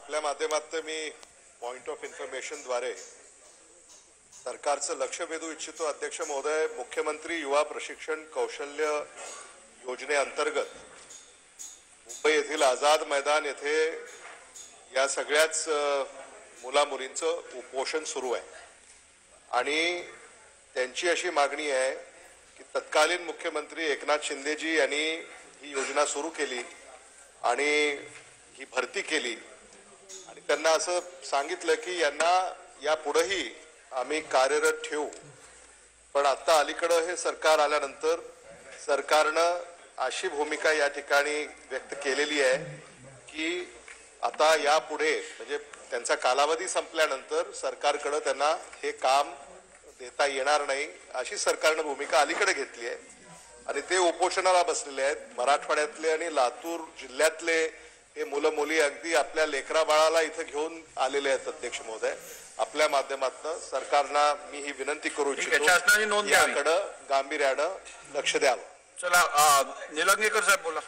आपल्या माध्यमातून मी point of information द्वारे सरकारचं लक्ष वेधू इच्छितो। अध्यक्ष महोदय, मुख्यमंत्री युवा प्रशिक्षण कौशल्य योजनेअंतर्गत मुंबई येथील आझाद मैदान येथे या सगळ्याच मुला मुलींचं उपोषण सुरू आहे आणि त्यांची अशी मागणी आहे की तत्कालीन मुख्यमंत्री एकनाथ शिंदेजी यांनी ही योजना सुरू केली आणि ही भरती केली आणि त्यांना असं सांगितलं की यांना यापुढेही आम्ही कार्यरत ठेवू। पण आता अलीकडे हे सरकार आल्यानंतर सरकारनं अशी भूमिका या ठिकाणी व्यक्त केलेली आहे की आता यापुढे म्हणजे त्यांचा कालावधी संपल्यानंतर सरकारकडे त्यांना हे काम देता येणार नाही अशी सरकारने भूमिका अलीकडे घेतली आहे आणि ते उपोषणाला बसलेले आहेत। मराठवाड्यातले आणि लातूर जिल्ह्यातले हे मुलं मुली अगदी आपल्या लेकरा बाळाला इथे घेऊन आलेले आहेत। अध्यक्ष महोदय, आपल्या माध्यमातून सरकारला मी ही विनंती करू इच्छितो, याकडे गांभीर्याने लक्ष द्यावं। चला, निलंगेकर साहेब बोला।